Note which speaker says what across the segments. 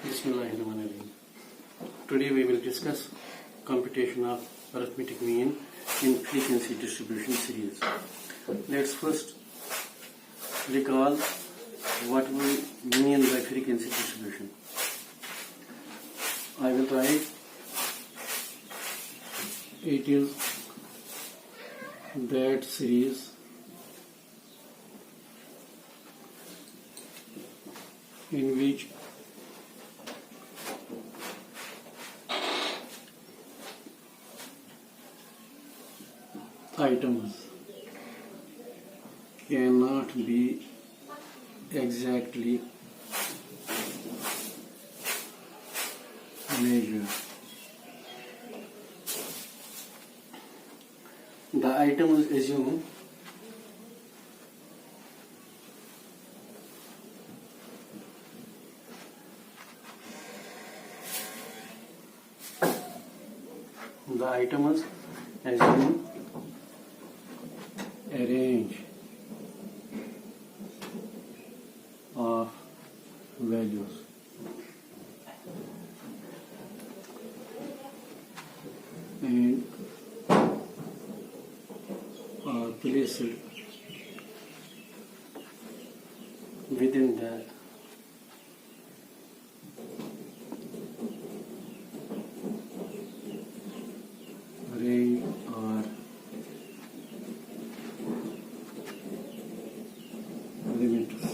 Speaker 1: Bismillahirrahmanirrahim. Today we will discuss computation of arithmetic mean in frequency distribution series. Let's first recall what we mean by frequency distribution. I will write it is that series in which items cannot be exactly measured. The items assume a range of values and are placed within the range or limits.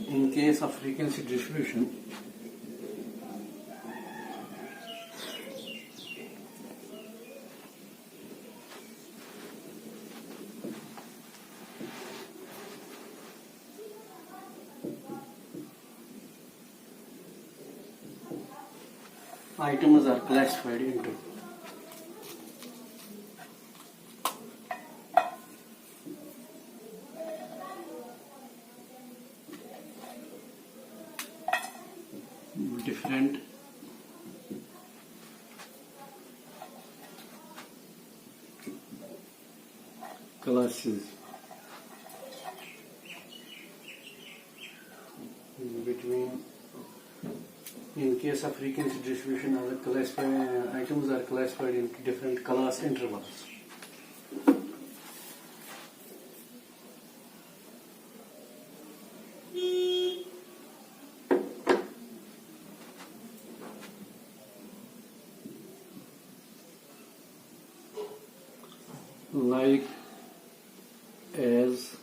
Speaker 1: In case of frequency distribution, items are classified into different classes between. In case of frequency distribution, items are classified into different class intervals. Like as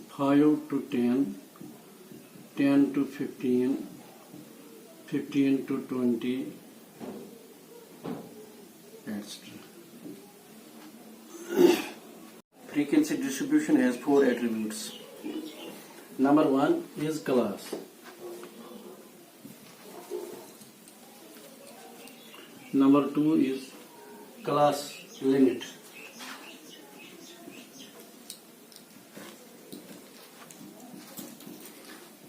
Speaker 1: 5 to 10, 10 to 15, 15 to 20, etc. Frequency distribution has 4 attributes. Number 1 is class. Number 2 is class limit.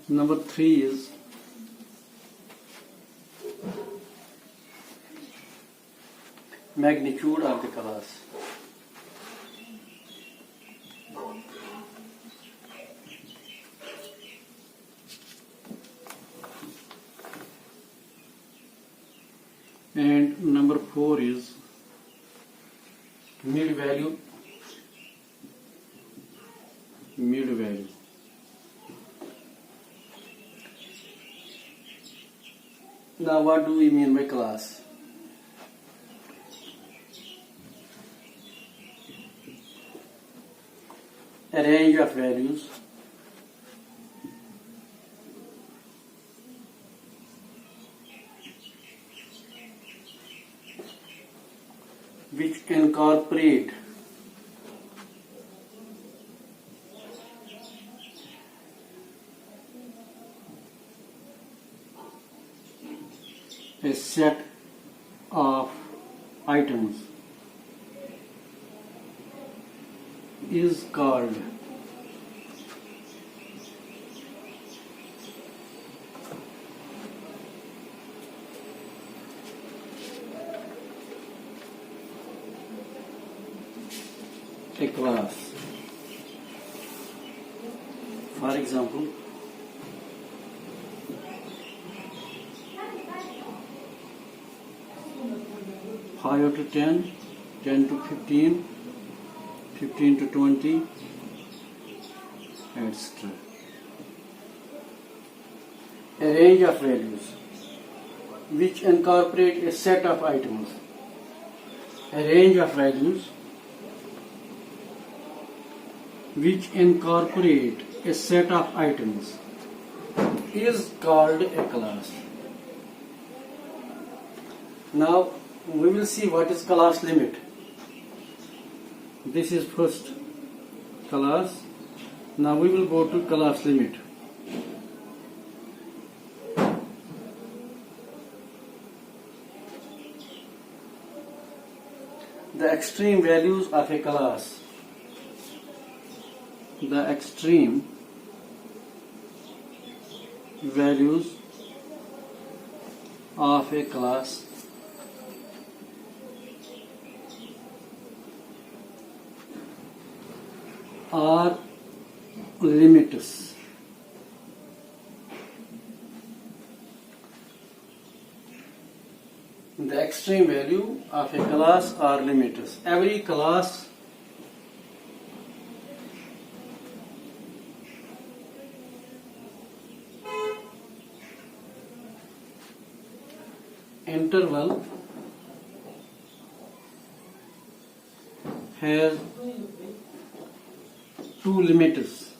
Speaker 1: Number 3 is magnitude of the class. And number 4 is mid value. Now what do we mean by class? A range of values which incorporate a set of items is called a class. For example, five to 10, 10 to 15, 15 to 20, etc. A range of values which incorporate a set of items. A range of values which incorporate a set of items is called a class. Now we will see what is class limit. This is first class. Now we will go to class limit. The extreme values of a class. The extreme values of a class are limits. The extreme value of a class are limits. Every class interval has two limits.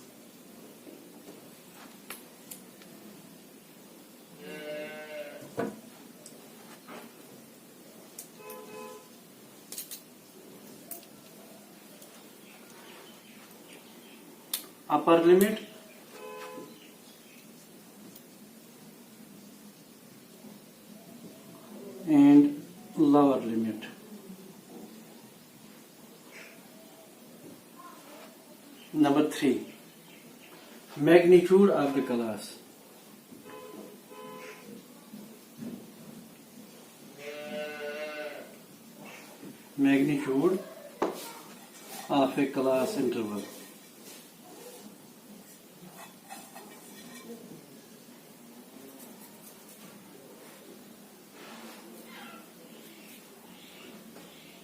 Speaker 1: Upper limit and lower limit. Number 3, magnitude of the class. Magnitude of a class interval.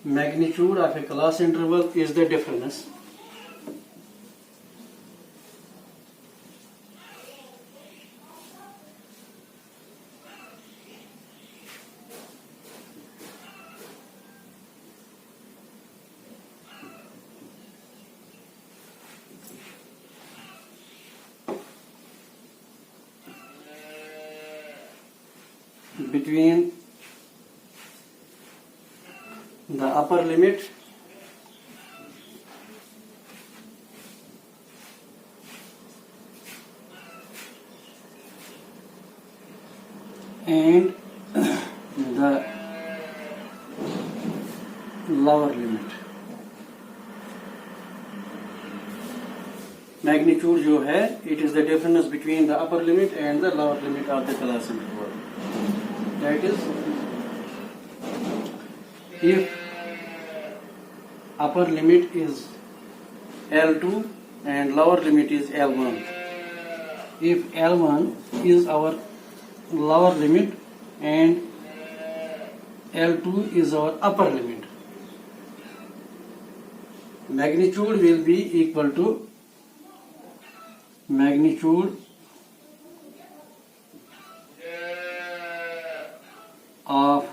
Speaker 1: Magnitude of a class interval is the difference between the upper limit and the lower limit. Magnitude जो है, it is the difference between the upper limit and the lower limit of the class interval. That is, if upper limit is L2 and lower limit is L1. If L1 is our lower limit and L2 is our upper limit, magnitude will be equal to magnitude of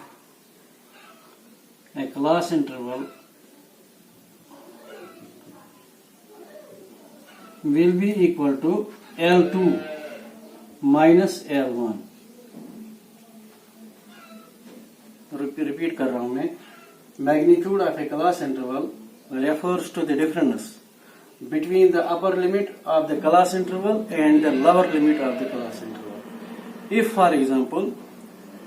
Speaker 1: a class interval will be equal to L2 minus L1. Repeat कर रहा हूँ मैं. Magnitude of a class interval refers to the difference between the upper limit of the class interval and the lower limit of the class interval. If, for example,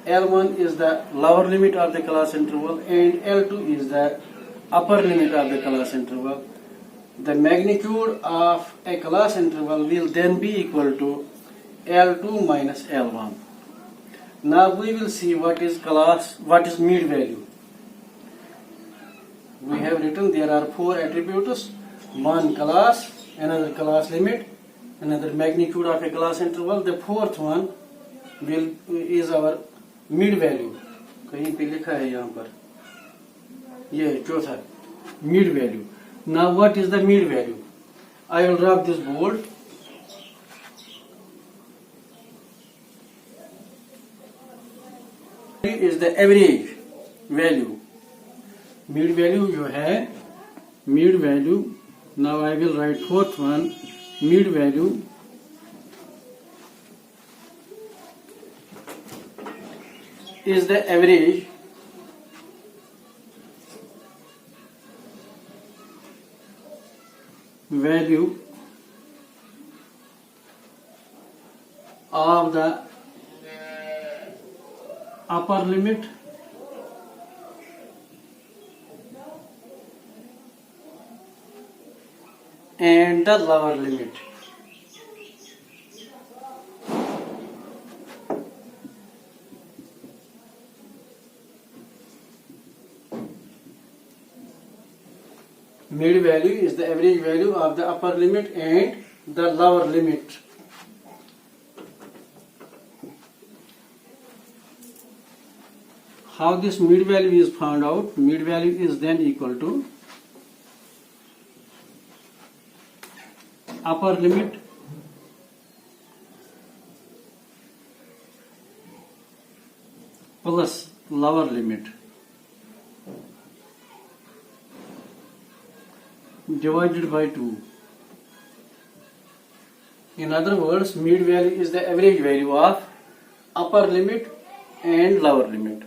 Speaker 1: L1 is the lower limit of the class interval and L2 is the upper limit of the class interval, the magnitude of a class interval will then be equal to L2 minus L1. Now we will see what is mid value. We have written there are 4 attributes: one class, another class limit, another magnitude of a class interval. The fourth one is our mid value. कहीं पे लिखा है यहाँ पर, ये चौथा mid value. Now what is the mid value? I will rub this board. Is the average value. Mid value जो है mid value. Now I will write fourth one. Mid value is the average value of the upper limit and the lower limit. Mid value is the average value of the upper limit and the lower limit. How this mid value is found out? Mid value is then equal to upper limit plus lower limit divided by 2. In other words, mid value is the average value of upper limit and lower limit.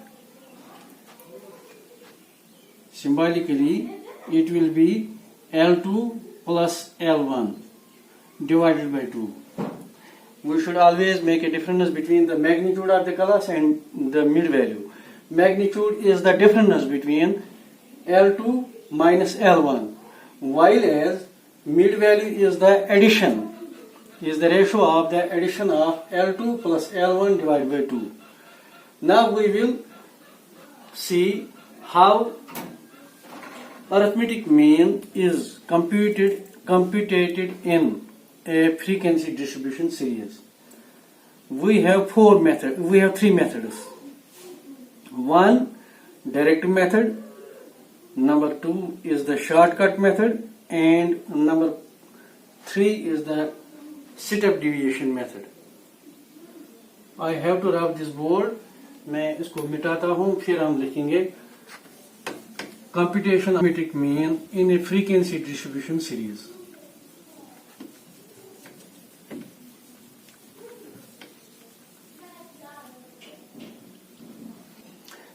Speaker 1: Symbolically, it will be L2 plus L1 divided by 2. We should always make a difference between the magnitude of the class and the mid value. Magnitude is the difference between L2 minus L1, while as mid value is the addition, is the ratio of the addition of L2 plus L1 divided by 2. Now we will see how arithmetic mean is computed in a frequency distribution series. We have three methods. One, direct method. Number two is the shortcut method, and number three is the setup deviation method. I have to rub this board. मैं इसको मिटाता हूँ, फिर हम लिखेंगे computation of arithmetic mean in a frequency distribution series.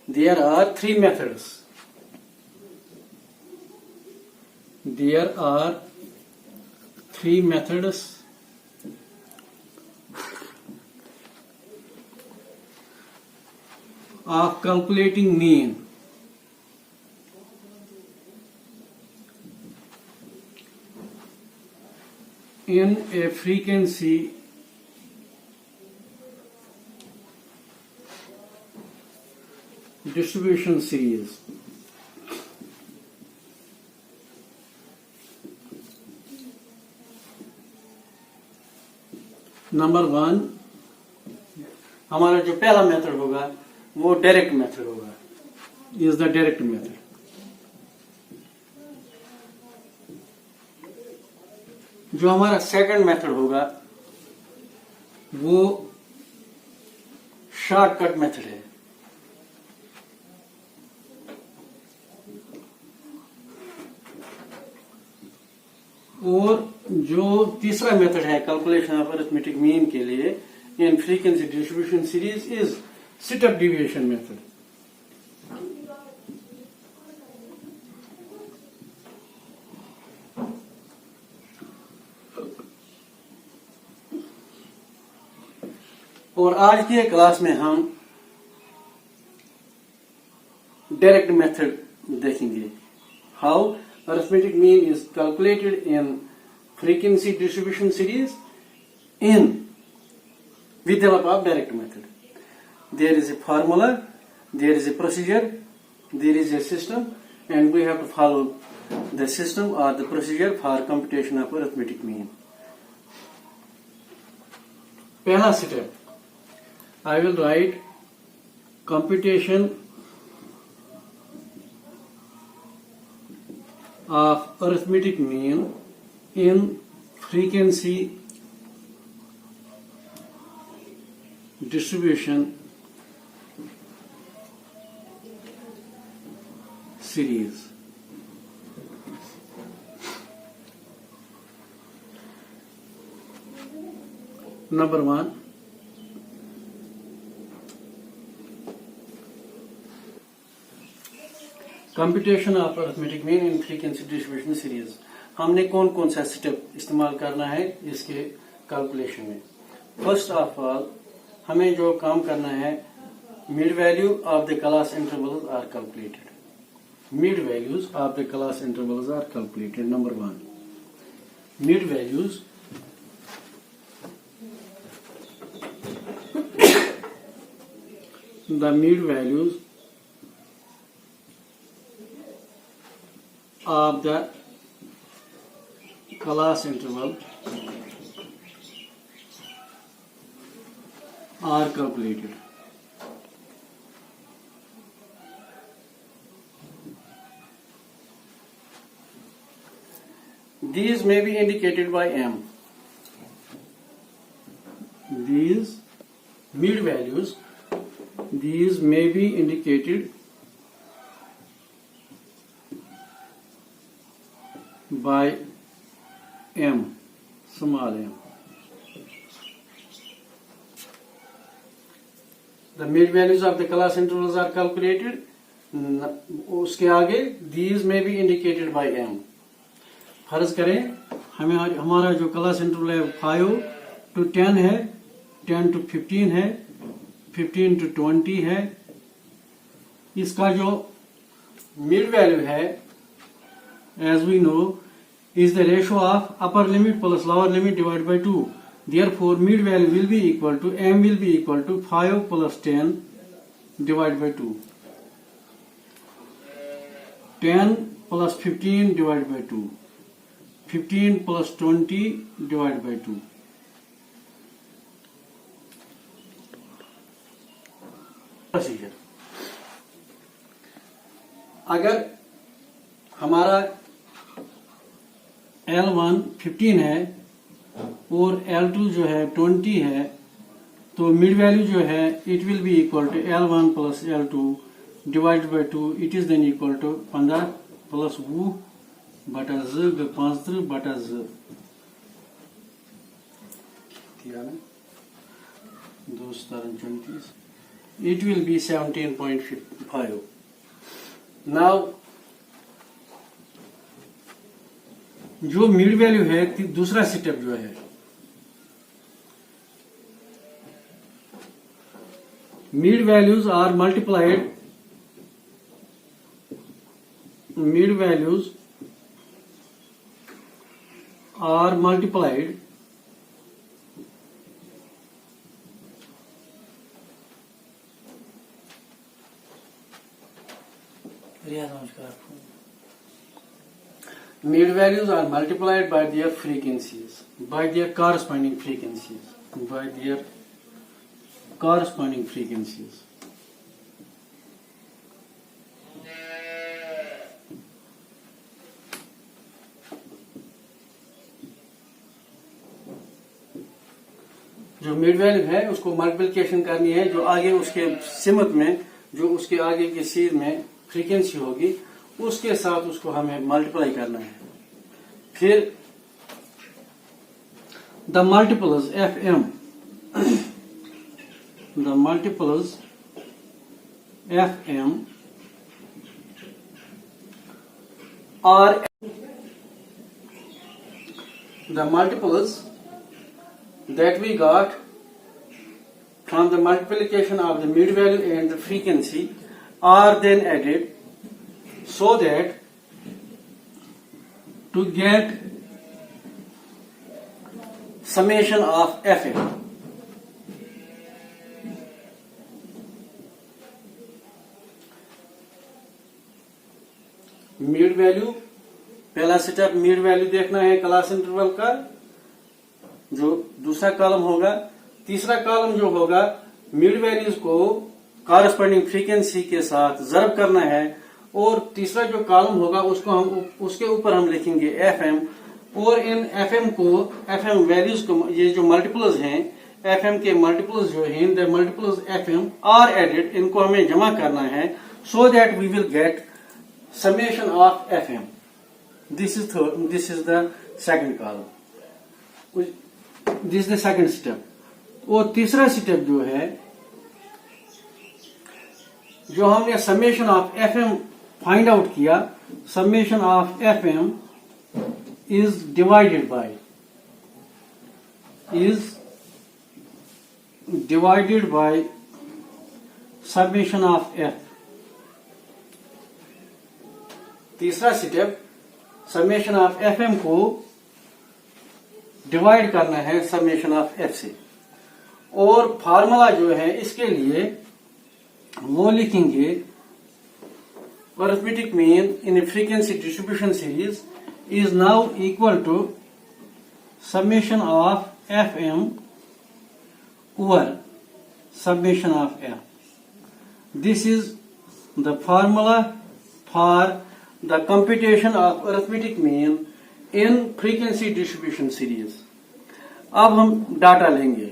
Speaker 1: There are three methods. There are three methods of calculating mean. In a frequency distribution series. Number one, हमारा जो पहला method होगा वो डायरेक्ट मेथड होगा, इज द डायरेक्ट मेथड. जो हमारा second method होगा वो शॉर्टकट मेथड है. और जो तीसरा मेथड है कैलकुलेशन ऑफ अरिथमेटिक मीन के लिए in frequency distribution series is setup deviation method. और आज की क्लास में हम डायरेक्ट मेथड देखेंगे. How arithmetic mean is calculated in frequency distribution series with the help of direct method. There is a formula, there is a procedure, there is a system, and we have to follow the system or the procedure for computation of arithmetic mean. पहला step I will write computation of arithmetic mean in frequency distribution series. Number 1, computation of arithmetic mean in frequency distribution series. हमने कौन कौन सा step इस्तेमाल करना है इसके calculation में। फर्स्ट ऑफ ऑल हमें जो काम करना है, mid value of the class intervals are calculated. Mid values of the class intervals are calculated. Number 1, mid values the mid values of the class interval are calculated. These may be indicated by M. These mid values, these may be indicated by M, small m. The mid values of the class intervals are calculated. उसके आगे these may be indicated by M. फर्ज करें हमारा जो class interval है 5 to 10 है, 10 to 15 है, 15 to 20 है। इसका जो मिड वैल्यू है as we know is the ratio of upper limit plus lower limit divide by 2। Therefore mid value will be equal to m will be equal to 5 plus 10 divide by 2, 10 plus 15 divide by 2, 15 plus 20 divide by 2। Procedure, अगर हमारा L1 15 है और L2 जो है 20 है, तो mid value जो है it will be equal to L1 plus L2 divide by 2। It is then equal to 15 plus 20 बटा 15 बटा 234। It will be 17.5. Now जो मिड वैल्यू है दूसरा स्टेप जो है, mid values are multiplied, mid values are multiplied mid values are multiplied by their frequencies, by their corresponding frequencies, by their corresponding frequencies. जो mid value है उसको multiplication करनी है, जो आगे उसके सिमत में, जो उसके आगे की सीध में फ्रीक्वेंसी होगी उसके साथ उसको हमें मल्टीप्लाई करना है। फिर the multiples F M, the multiples F M are the multiples that we got from the multiplication of the mid value and the frequency are then added, so that to get summation of Fm, mid value, पहला step mid value देखना है class interval का, जो दूसरा column होगा तीसरा column जो होगा मिड वैल्यूज को कॉरेस्पॉन्डिंग फ्रीक्वेंसी के साथ ज़र्ब करना है, और तीसरा जो कॉलम होगा उसको हम उसके ऊपर हम लिखेंगे एफएम, और इन एफएम वैल्यूज को, ये जो मल्टीपल्स हैं एफएम के मल्टीपल्स जो हैं, the multiples FM are added, इनको हमें जमा करना है, so that we will get summation of FM. This is the second column, this is the second step. और तीसरा स्टेप जो है, जो हमने summation of FM find out किया, summation of FM is divided by summation of f। तीसरा स्टेप, summation of fm को डिवाइड करना है समेशन ऑफ f से, और फार्मूला जो है इसके लिए वो लिखेंगे arithmetic mean in frequency distribution series is now equal to summation of fm over summation of f. This is the formula for the computation of arithmetic mean in frequency distribution series. अब हम data लेंगे।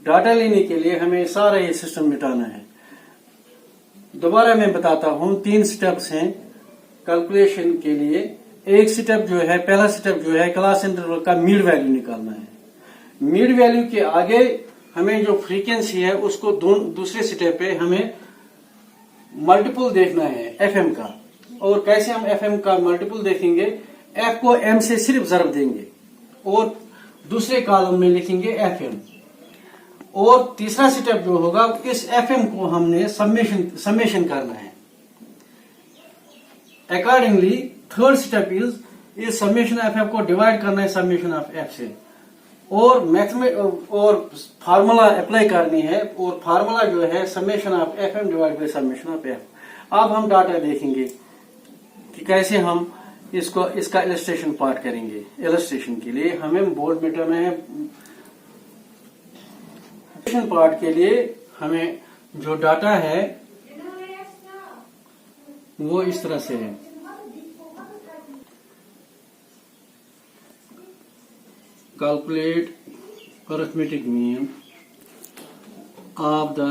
Speaker 1: Data लेने के लिए हमें सारा ये system मिटाना है। दोबारा मैं बताता हूं, 3 स्टेप्स हैं कैलकुलेशन के लिए। एक स्टेप जो है, पहला स्टेप जो है क्लास इंटरवल का मिड वैल्यू निकालना है। मिड वैल्यू के आगे हमें जो फ्रीक्वेंसी है उसको दूसरे स्टेप पे हमें मल्टीपल देखना है एफएम का। और कैसे हम एफएम का मल्टीपल देखेंगे, एफ को एम से सिर्फ ज़र्ब देंगे और दूसरे कॉलम में लिखेंगे एफएम। और तीसरा स्टेप जो होगा, इस एफएम को हमने समेशन करना है। Accordingly third step is summation of F को डिवाइड करना है समेशन ऑफ एफ से, और फार्मूला अप्लाई करनी है, और फार्मूला जो है summation of F M divide by summation of F. अब हम डाटा देखेंगे कि कैसे हम इसका इलस्ट्रेशन पार्ट करेंगे। इलस्ट्रेशन के लिए हमें बोर्ड मिटाना है। इलस्ट्रेशन पार्ट के लिए हमें जो डाटा है वो इस तरह से है। Calculate arithmetic mean of the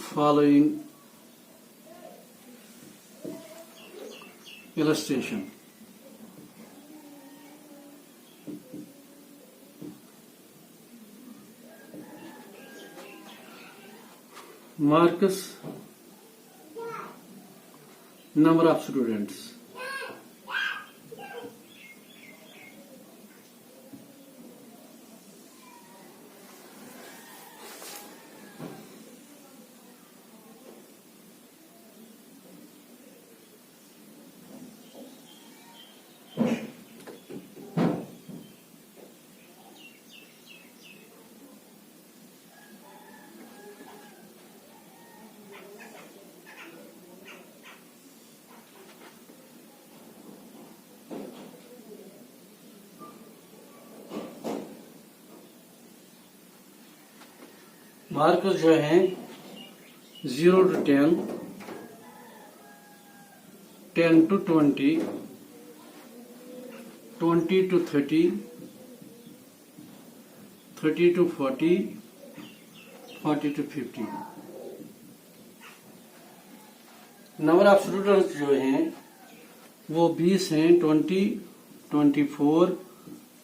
Speaker 1: following illustration. Marks number of students. Marks जो हैं 0 to 10, 10 to 20, 20 to 30, 30 to 40, 40 to 50। Number of students जो हैं वो 20 हैं, 20, 24,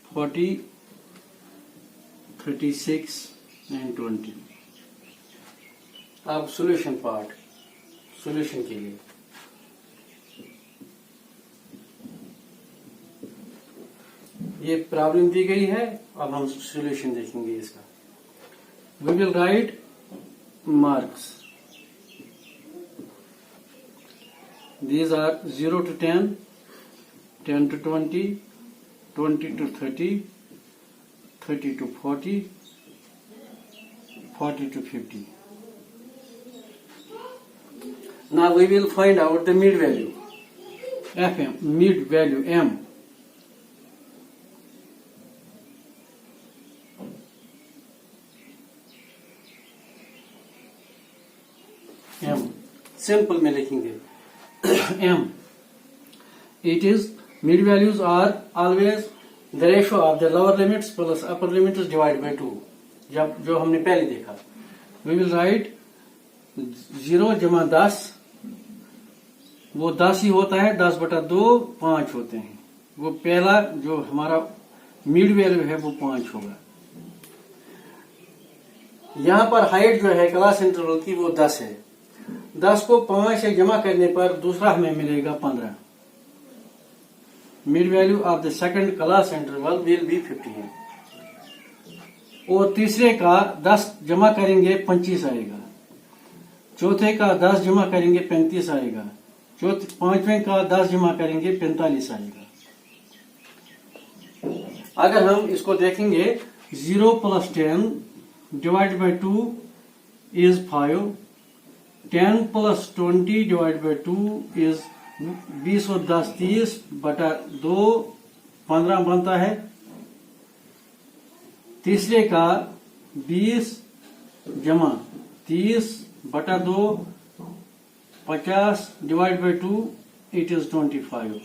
Speaker 1: 40, 36 एंड 20। अब सॉल्यूशन पार्ट, सॉल्यूशन के लिए ये प्रॉब्लम दी गई है। अब हम सॉल्यूशन देखेंगे इसका। We will write marks, these are 0 to 10, 10 to 20, 20 to 30, 30 to 40, 40 to 50. Now we will find out the mid value, FM, mid value M. m simple में लिखेंगे m it is mid values are always the ratio of the lower limits plus upper limits divided by 2 जब जो हमने पहले देखा we will write 0 जमा 10 वो 10 ही होता है 10 बटा 2 5 होते हैं वो पहला जो हमारा मिड वैल्यू है वो 5 होगा। यहाँ पर हाइट जो है क्लास इंटरवल की वो 10 है 10 को 5 से जमा करने पर दूसरा हमें मिलेगा 15। Mid value of the second class interval will be 15 और तीसरे का 10 जमा करेंगे 25 आएगा, चौथे का 10 जमा करेंगे 35 आएगा, पांचवें का 10 जमा करेंगे 45 आएगा। अगर हम इसको देखेंगे 0 plus 10 divide by 2 is 5, 10 plus 20 divide by 2 is 20 और 10 30 बटा 2 15 बनता है। तीसरे का 20 जमा 30 बटा 2 50 डिवाइड बाई 2 इट इज 25।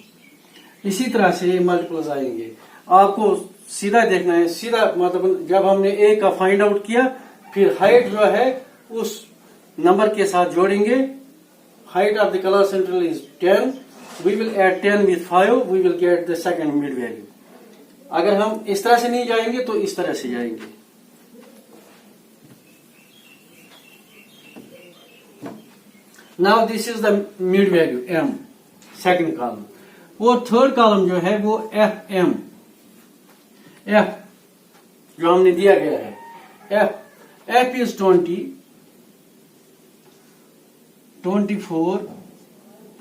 Speaker 1: इसी तरह से मल्टीपल्स आएंगे। आपको सीधा देखना है, सीधा मतलब जब हमने ए का फाइंड आउट किया फिर हाइट जो है उस नंबर के साथ जोड़ेंगे। Height of the class interval is 10, we will add 10 with 5, we will get the second mid value. अगर हम इस तरह से नहीं जाएंगे तो इस तरह से जाएंगे। Now this is the mid value m, second column. और थर्ड कॉलम जो है वो fm, f जो हमने दिया गया है f इज 20, 24,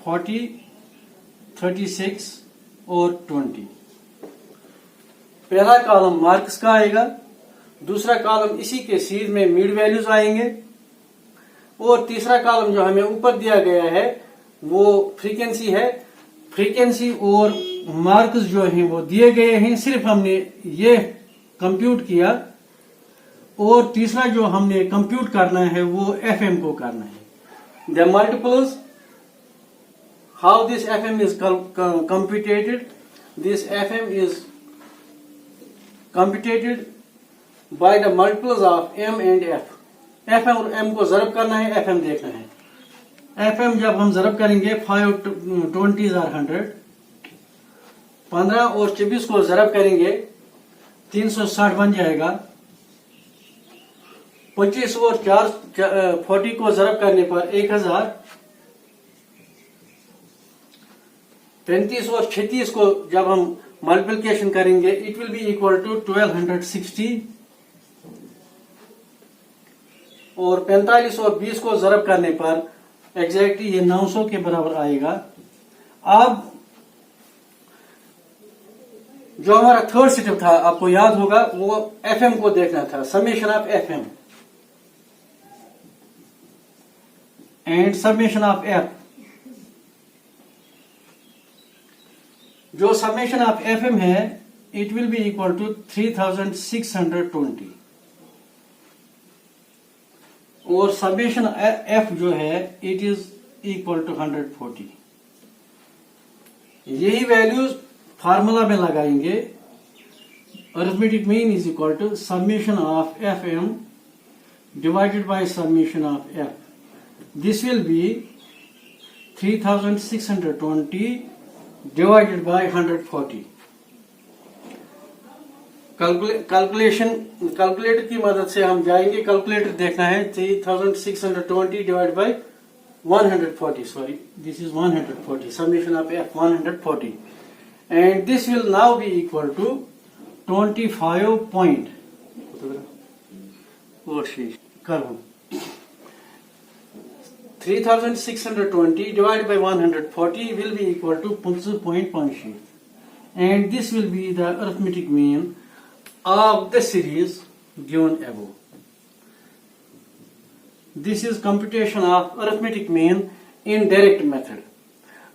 Speaker 1: 40, 36 और 20। पहला कॉलम मार्क्स का आएगा, दूसरा कॉलम इसी के सीरीज में मिड वैल्यूज आएंगे और तीसरा कॉलम जो हमें ऊपर दिया गया है वो फ्रीक्वेंसी है। फ्रीक्वेंसी और मार्क्स जो हैं वो दिए गए हैं, सिर्फ हमने ये कंप्यूट किया और तीसरा जो हमने कंप्यूट करना है वो एफएम को करना है। The multiples, how this FM is computed, this FM is computed by the multiples of M and F. F और एम को जरब करना है, एफ एम देखना है। एफ एम जब हम जरब करेंगे 5 20 are 100, 15 और 24 को जरब करेंगे 360 बन जाएगा। 25 और 40 को जरब करने पर 1000, 35 और 36 को जब हम मल्टीप्लिकेशन करेंगे it will be equal to 1260 और 45 और 20 को जरब करने पर एग्जैक्टली ये 900 के बराबर आएगा। अब जो हमारा थर्ड स्टेप था आपको याद होगा वो एफएम को देखना था, summation of FM and summation of F. जो समेशन ऑफ एफएम है it will be equal to 3620 और समेशन एफ जो है इट इज इक्वल टू 140। यही वैल्यूज फार्मूला में लगाएंगे। Arithmetic mean is equal to summation of F M divided by summation of F. This will be 3620 divided by 140। Calculator की मदद से हम जाएंगे। कैलकुलेटर देखना है 3620 divide by 140, sorry this is 140, summation of F 140 and this will now be equal to 25 point करो 3620 divided by 140 will be equal to 15.5 and this will be the arithmetic mean of the series given above. This is computation of arithmetic mean in direct method.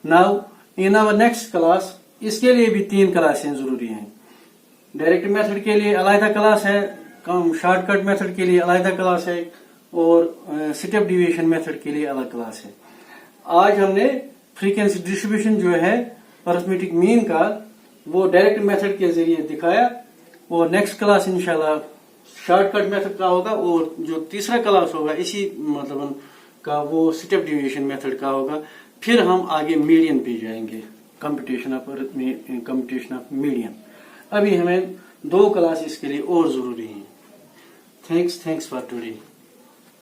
Speaker 1: Now in our next class इसके लिए भी 3 क्लासें जरूरी हैं। Direct method के लिए अलग class है, शॉर्टकट मेथड के लिए अलग क्लास है और स्टेप डिवीजन मेथड के लिए अलग क्लास है। आज हमने फ्रीक्वेंसी डिस्ट्रीब्यूशन जो है अरिथमेटिक मीन का, वो डायरेक्ट मेथड के जरिए दिखाया, और नेक्स्ट क्लास इंशाल्लाह शॉर्टकट मेथड का होगा, और जो तीसरा क्लास होगा इसी मतलब का वो स्टेप डिवीजन मेथड का होगा। फिर हम आगे मीडियन पे जाएंगे, कंप्यूटेशन ऑफ मीडियन। अभी हमें 2 क्लास इसके लिए और जरूरी हैं। Thanks for today.